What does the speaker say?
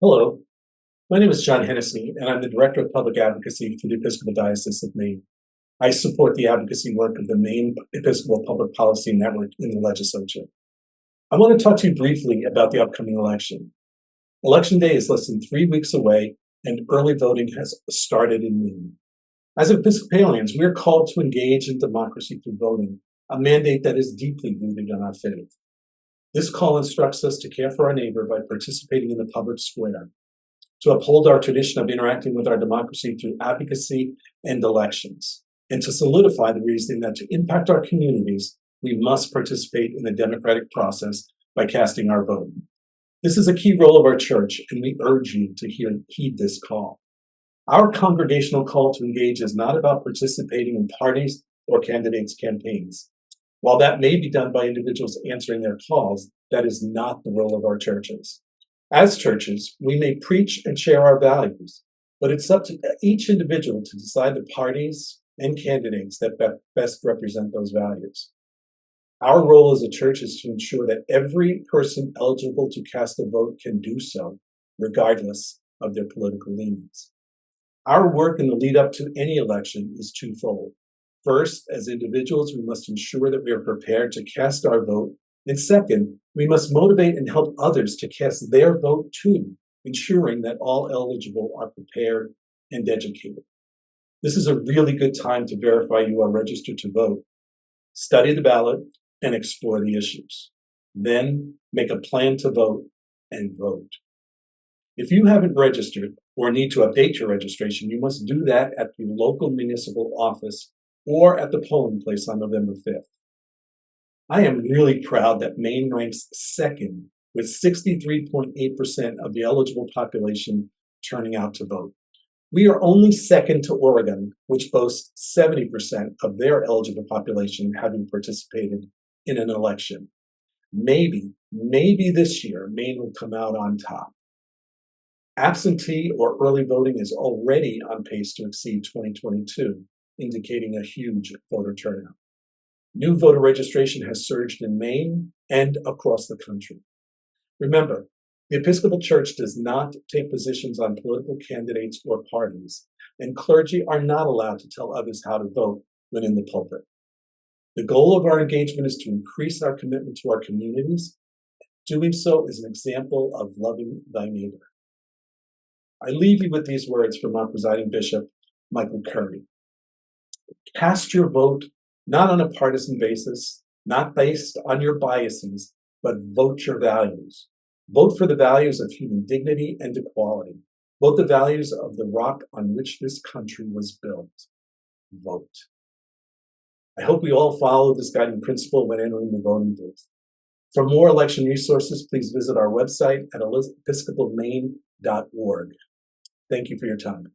Hello, my name is John Hennessy, and I'm the Director of Public Advocacy for the Episcopal Diocese of Maine. I support the advocacy work of the Maine Episcopal Public Policy Network in the legislature. I want to talk to you briefly about the upcoming election. Election Day is less than 3 weeks away, and early voting has started in Maine. As Episcopalians, we are called to engage in democracy through voting, a mandate that is deeply rooted in our faith. This call instructs us to care for our neighbor by participating in the public square, to uphold our tradition of interacting with our democracy through advocacy and elections, and to solidify the reasoning that to impact our communities, we must participate in the democratic process by casting our vote. This is a key role of our church, and we urge you to heed this call. Our congregational call to engage is not about participating in parties or candidates' campaigns. While that may be done by individuals answering their calls, that is not the role of our churches. As churches, we may preach and share our values, but it's up to each individual to decide the parties and candidates that best represent those values. Our role as a church is to ensure that every person eligible to cast a vote can do so, regardless of their political leanings. Our work in the lead up to any election is twofold. First, as individuals, we must ensure that we are prepared to cast our vote. And second, we must motivate and help others to cast their vote too, ensuring that all eligible are prepared and educated. This is a really good time to verify you are registered to vote. Study the ballot and explore the issues. Then make a plan to vote and vote. If you haven't registered or need to update your registration, you must do that at the local municipal office or at the polling place on November 5th. I am really proud that Maine ranks second with 63.8% of the eligible population turning out to vote. We are only second to Oregon, which boasts 70% of their eligible population having participated in an election. Maybe this year, Maine will come out on top. Absentee or early voting is already on pace to exceed 2022, indicating a huge voter turnout. New voter registration has surged in Maine and across the country. Remember, the Episcopal Church does not take positions on political candidates or parties, and clergy are not allowed to tell others how to vote when in the pulpit. The goal of our engagement is to increase our commitment to our communities. Doing so is an example of loving thy neighbor. I leave you with these words from our presiding bishop, Michael Curry. Cast your vote not on a partisan basis, not based on your biases, but vote your values. Vote for the values of human dignity and equality. Vote the values of the rock on which this country was built. Vote. I hope we all follow this guiding principle when entering the voting booth. For more election resources, please visit our website at episcopalmaine.org. Thank you for your time.